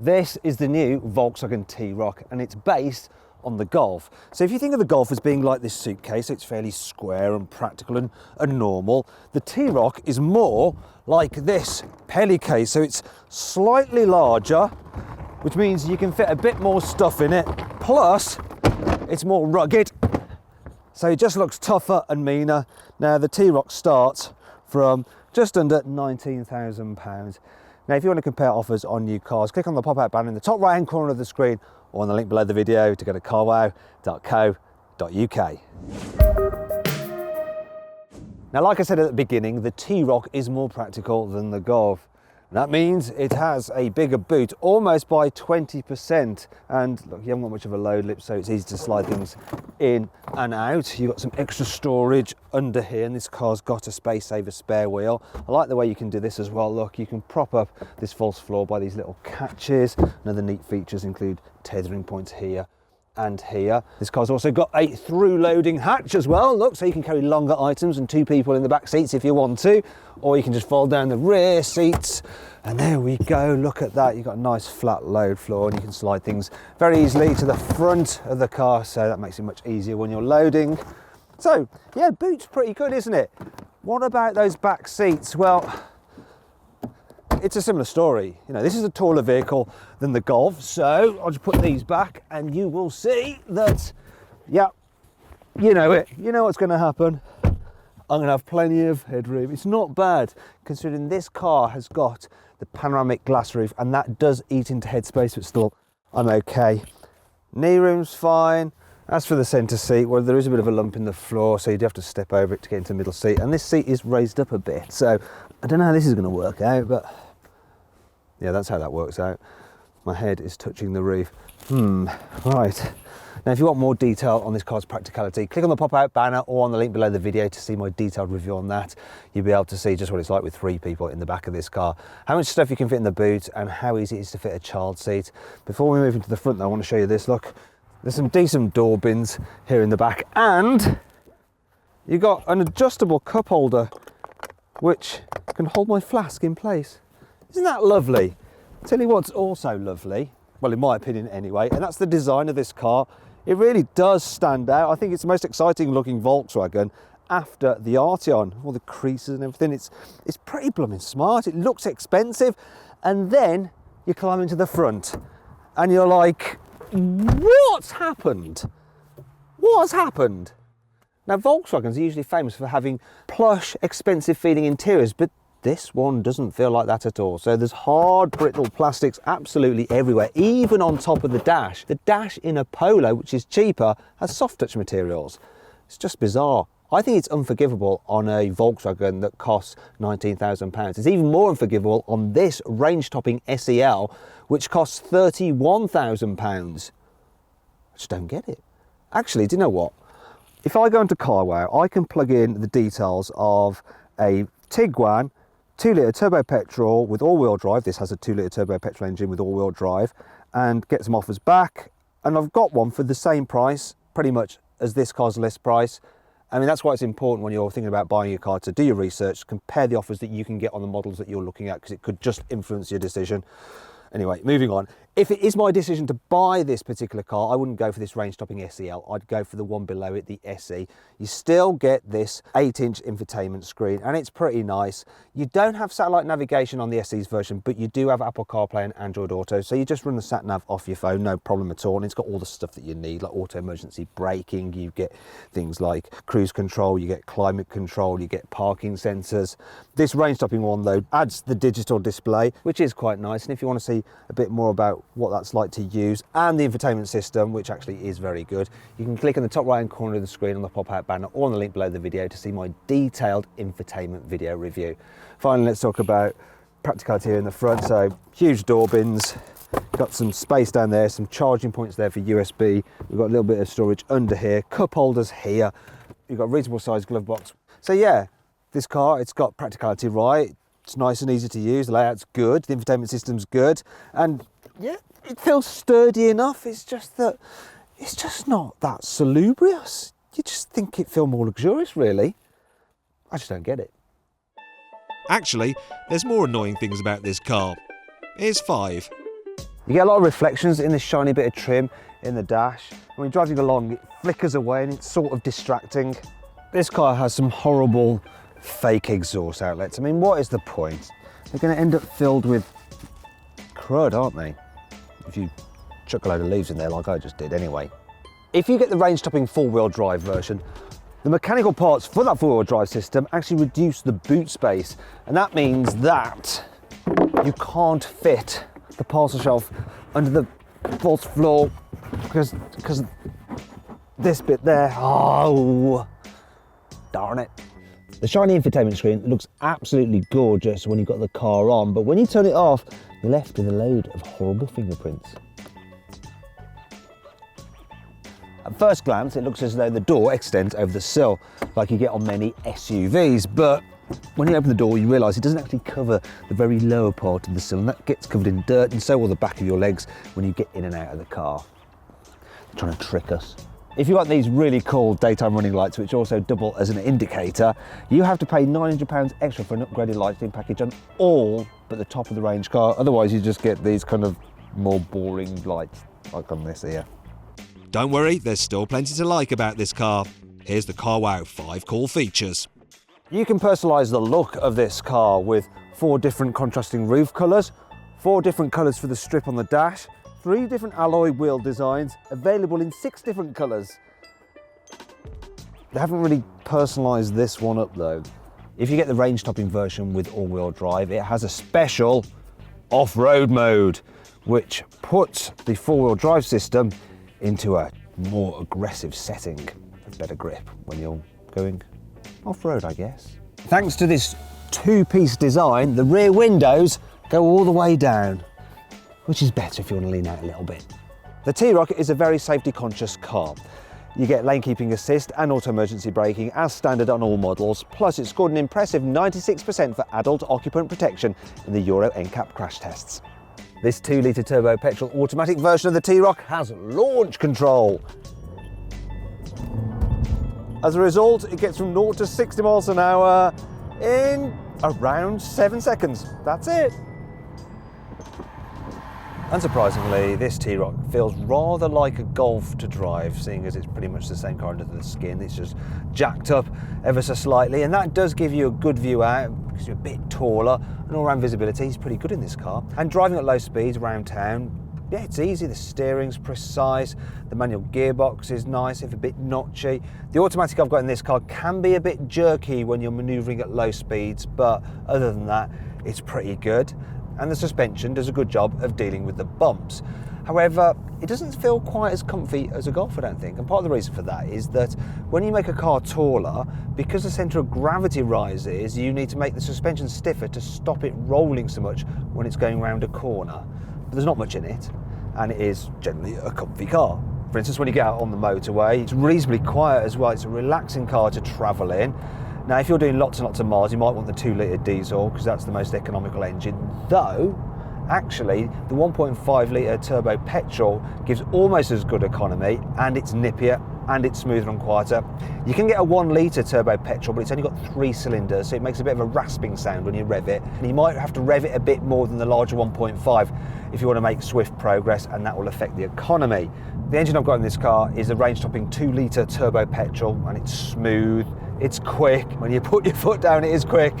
This is the new Volkswagen T-Roc and it's based on the Golf. So if you think of the Golf as being like this suitcase, it's fairly square and practical and normal. The T-Roc is more like this pelly case, so it's slightly larger, which means you can fit a bit more stuff in it, plus it's more rugged, so it just looks tougher and meaner. Now the T-Roc starts from just under £19,000. Now, if you want to compare offers on new cars, click on the pop-out banner in the top right-hand corner of the screen or on the link below the video to go to carwow.co.uk. Now, like I said at the beginning, the T-Roc is more practical than the Golf. That means it has a bigger boot, almost by 20%. And look, you haven't got much of a load lip, so it's easy to slide things in and out. You've got some extra storage under here, and this car's got a space saver spare wheel. I like the way you can do this as well. Look, you can prop up this false floor by these little catches. And other neat features include tethering points here and here. This car's also got a through loading hatch as well, look, so you can carry longer items and two people in the back seats if you want to, or you can just fold down the rear seats, and there we go. Look at that, you've got a nice flat load floor and you can slide things very easily to the front of the car, so that makes it much easier when you're loading. So yeah, boot's pretty good, isn't it? What about those back seats? Well, it's a similar story. You know, this is a taller vehicle than the Golf, so I'll just put these back and you will see that, yeah, you know it. You know what's going to happen. I'm going to have plenty of headroom. It's not bad, considering this car has got the panoramic glass roof, and that does eat into headspace, but still, I'm okay. Knee room's fine. As for the centre seat, well, there is a bit of a lump in the floor, so you'd have to step over it to get into the middle seat, and this seat is raised up a bit, so I don't know how this is going to work out, but yeah, that's how that works out. My head is touching the roof. Right. Now, if you want more detail on this car's practicality, click on the pop-out banner or on the link below the video to see my detailed review on that. You'll be able to see just what it's like with three people in the back of this car, how much stuff you can fit in the boot, and how easy it is to fit a child seat. Before we move into the front, though, I want to show you this. Look, there's some decent door bins here in the back, and you've got an adjustable cup holder, which can hold my flask in place. Isn't that lovely? Tell you what's also lovely, well, in my opinion anyway, and that's the design of this car. It really does stand out. I think it's the most exciting looking Volkswagen after the Arteon. All the creases and everything, it's pretty blooming smart. It looks expensive, and then you climb into the front and you're like, what's happened? What's happened? Now, Volkswagens are usually famous for having plush, expensive feeling interiors, but this one doesn't feel like that at all. So there's hard, brittle plastics absolutely everywhere, even on top of the dash. The dash in a Polo, which is cheaper, has soft touch materials. It's just bizarre. I think it's unforgivable on a Volkswagen that costs £19,000. It's even more unforgivable on this range-topping SEL, which costs £31,000. I just don't get it. Actually, do you know what? If I go into CarWow, I can plug in the details of a Tiguan 2-litre turbo petrol with all-wheel drive. This has a 2-litre turbo petrol engine with all-wheel drive, and get some offers back. And I've got one for the same price, pretty much, as this car's list price. I mean, that's why it's important when you're thinking about buying a car to do your research, compare the offers that you can get on the models that you're looking at, because it could just influence your decision. Anyway, moving on. If it is my decision to buy this particular car, I wouldn't go for this range-topping SEL. I'd go for the one below it, the SE. You still get this 8-inch infotainment screen, and it's pretty nice. You don't have satellite navigation on the SE's version, but you do have Apple CarPlay and Android Auto, so you just run the sat-nav off your phone, no problem at all. And it's got all the stuff that you need, like auto emergency braking. You get things like cruise control, you get climate control, you get parking sensors. This range-topping one, though, adds the digital display, which is quite nice. And if you want to see a bit more about what that's like to use, and the infotainment system, which actually is very good, you can click on the top right hand corner of the screen on the pop-out banner or on the link below the video to see my detailed infotainment video review. Finally, let's talk about practicality here in the front. So huge door bins, got some space down there, some charging points there for USB. We've got a little bit of storage under here, cup holders here. You've got a reasonable sized glove box. So yeah, this car, it's got practicality right. It's nice and easy to use, the layout's good, the infotainment system's good, and yeah, it feels sturdy enough. It's just that it's just not that salubrious. You just think it feels more luxurious, really. I just don't get it. Actually, there's more annoying things about this car. Here's 5. You get a lot of reflections in this shiny bit of trim in the dash. When you're driving along, it flickers away and it's sort of distracting. This car has some horrible fake exhaust outlets. I mean, what is the point? They're going to end up filled with crud, aren't they? If you chuck a load of leaves in there like I just did anyway. If you get the range-topping four-wheel drive version, the mechanical parts for that four-wheel drive system actually reduce the boot space, and that means that you can't fit the parcel shelf under the false floor because this bit there. Oh, darn it. The shiny infotainment screen looks absolutely gorgeous when you've got the car on, but when you turn it off, you're left with a load of horrible fingerprints. At first glance, it looks as though the door extends over the sill, like you get on many SUVs, but when you open the door, you realise it doesn't actually cover the very lower part of the sill, and that gets covered in dirt, and so will the back of your legs when you get in and out of the car. They're trying to trick us. If you want these really cool daytime running lights, which also double as an indicator, you have to pay £900 extra for an upgraded lighting package on all but the top of the range car. Otherwise, you just get these kind of more boring lights, like on this here. Don't worry, there's still plenty to like about this car. Here's the carwow 5 cool features. You can personalise the look of this car with 4 different contrasting roof colours, 4 different colours for the strip on the dash, 3 different alloy wheel designs, available in 6 different colours. They haven't really personalised this one up though. If you get the range-topping version with all-wheel drive, it has a special off-road mode, which puts the four-wheel drive system into a more aggressive setting for better grip when you're going off-road, I guess. Thanks to this 2-piece design, the rear windows go all the way down, which is better if you want to lean out a little bit. The T-Roc is a very safety-conscious car. You get lane keeping assist and auto emergency braking as standard on all models, plus it scored an impressive 96% for adult occupant protection in the Euro NCAP crash tests. This 2-litre turbo petrol automatic version of the T-Roc has launch control. As a result, it gets from 0 to 60 miles an hour in around 7 seconds. That's it. Unsurprisingly, this T-Roc feels rather like a Golf to drive, seeing as it's pretty much the same car under the skin. It's just jacked up ever so slightly, and that does give you a good view out because you're a bit taller, and all-round visibility is pretty good in this car. And driving at low speeds around town, yeah, it's easy. The steering's precise, the manual gearbox is nice, if a bit notchy. The automatic I've got in this car can be a bit jerky when you're manoeuvring at low speeds, but other than that, it's pretty good. And the suspension does a good job of dealing with the bumps. However, it doesn't feel quite as comfy as a Golf, I don't think. And part of the reason for that is that when you make a car taller, because the centre of gravity rises, you need to make the suspension stiffer to stop it rolling so much when it's going around a corner. But there's not much in it, and it is generally a comfy car. For instance, when you get out on the motorway, it's reasonably quiet as well. It's a relaxing car to travel in. Now, if you're doing lots and lots of miles, you might want the 2-litre diesel because that's the most economical engine. Though, actually, the 1.5-litre turbo petrol gives almost as good economy, and it's nippier and it's smoother and quieter. You can get a 1-litre turbo petrol, but it's only got 3 cylinders, so it makes a bit of a rasping sound when you rev it. And you might have to rev it a bit more than the larger 1.5 if you want to make swift progress, and that will affect the economy. The engine I've got in this car is a range-topping 2-litre turbo petrol, and it's smooth, it's quick. When you put your foot down, it is quick.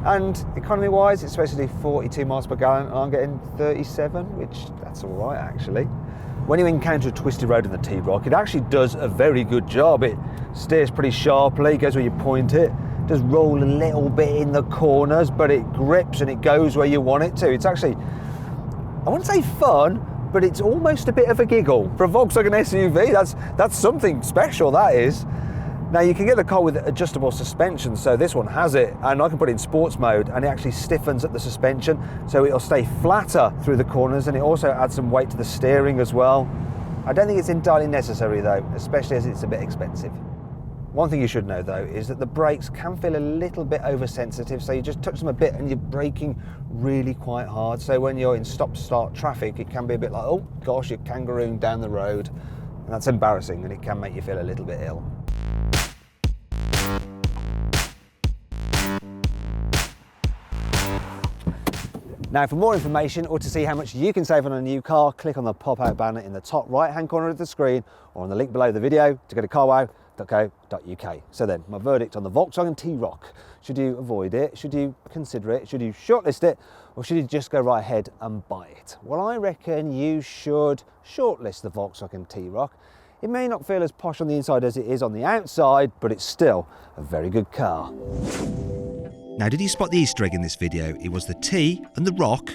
And economy-wise, it's supposed to do 42 miles per gallon, and I'm getting 37, which that's all right, actually. When you encounter a twisty road in the T-Roc, it actually does a very good job. It steers pretty sharply, goes where you point it, does roll a little bit in the corners, but it grips and it goes where you want it to. It's actually, I wouldn't say fun, but it's almost a bit of a giggle. For a Volkswagen SUV, that's something special, that is. Now, you can get the car with adjustable suspension, so this one has it, and I can put it in sports mode, and it actually stiffens up the suspension, so it'll stay flatter through the corners, and it also adds some weight to the steering as well. I don't think it's entirely necessary though, especially as it's a bit expensive. One thing you should know though is that the brakes can feel a little bit oversensitive, so you just touch them a bit and you're braking really quite hard. So when you're in stop-start traffic, it can be a bit like, oh gosh, you're kangarooing down the road. And that's embarrassing, and it can make you feel a little bit ill. Now, for more information or to see how much you can save on a new car, click on the pop-out banner in the top right-hand corner of the screen or on the link below the video to go to carwow.co.uk. So then, my verdict on the Volkswagen T-Roc. Should you avoid it? Should you consider it? Should you shortlist it? Or should you just go right ahead and buy it? Well, I reckon you should shortlist the Volkswagen T-Roc. It may not feel as posh on the inside as it is on the outside, but it's still a very good car. Now, did you spot the Easter egg in this video? It was the T and the rock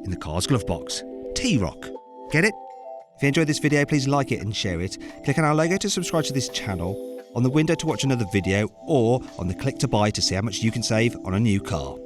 in the car's glove box. T-Roc. Get it? If you enjoyed this video, please like it and share it. Click on our logo to subscribe to this channel, on the window to watch another video, or on the click to buy to see how much you can save on a new car.